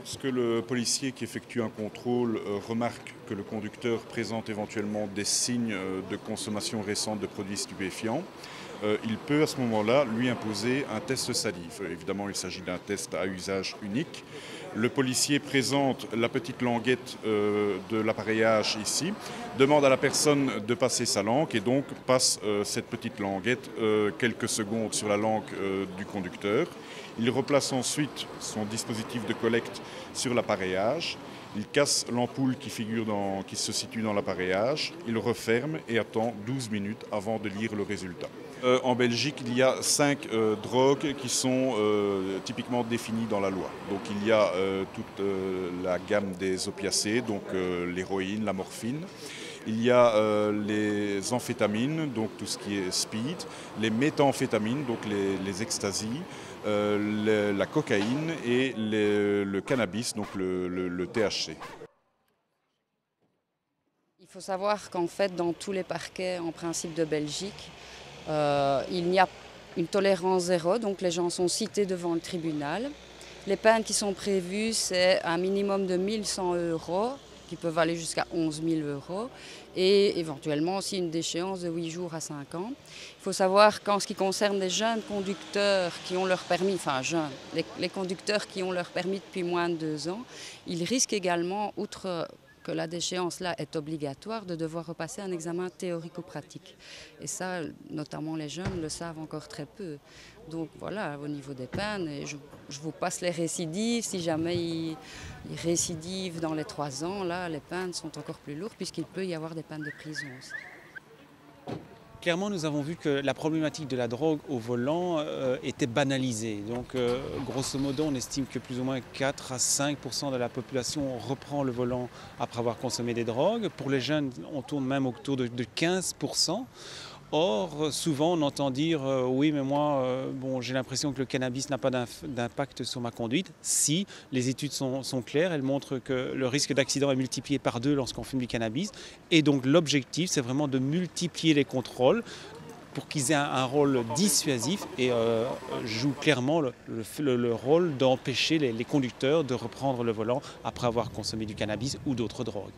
Lorsque le policier qui effectue un contrôle remarque que le conducteur présente éventuellement des signes de consommation récente de produits stupéfiants, il peut à ce moment-là lui imposer un test salive. Évidemment, il s'agit d'un test à usage unique. Le policier présente la petite languette de l'appareillage ici, demande à la personne de passer sa langue et donc passe cette petite languette quelques secondes sur la langue du conducteur. Il replace ensuite son dispositif de collecte sur l'appareillage. Il casse l'ampoule qui se situe dans l'appareillage, il referme et attend 12 minutes avant de lire le résultat. En Belgique, il y a 5 drogues qui sont typiquement définies dans la loi. Donc il y a toute la gamme des opiacés, donc l'héroïne, la morphine. Il y a les amphétamines, donc tout ce qui est speed, les méthamphétamines, donc les extasies, la cocaïne et le cannabis, donc le THC. Il faut savoir qu'en fait, dans tous les parquets en principe de Belgique, il y a une tolérance zéro, donc les gens sont cités devant le tribunal. Les peines qui sont prévues, c'est un minimum de 1 100 € qui peuvent aller jusqu'à 11 000 € et éventuellement aussi une déchéance de 8 jours à 5 ans. Il faut savoir qu'en ce qui concerne les jeunes conducteurs qui ont leur permis, enfin jeunes, les conducteurs qui ont leur permis depuis moins de 2 ans, ils risquent également, outre que la déchéance là est obligatoire, de devoir repasser un examen théorico-pratique. Et ça, notamment les jeunes le savent encore très peu. Donc voilà, au niveau des peines, et je vous passe les récidives. Si jamais ils récidivent dans les 3 ans, là, les peines sont encore plus lourdes puisqu'il peut y avoir des peines de prison aussi. Clairement, nous avons vu que la problématique de la drogue au volant était banalisée. Donc, grosso modo, on estime que plus ou moins 4 à 5% de la population reprend le volant après avoir consommé des drogues. Pour les jeunes, on tourne même autour de 15%. Or, souvent, on entend dire oui, mais moi, j'ai l'impression que le cannabis n'a pas d'impact sur ma conduite. Si, les études sont claires, elles montrent que le risque d'accident est multiplié par 2 lorsqu'on fume du cannabis. Et donc, l'objectif, c'est vraiment de multiplier les contrôles pour qu'ils aient un rôle dissuasif et jouent clairement le rôle d'empêcher les conducteurs de reprendre le volant après avoir consommé du cannabis ou d'autres drogues.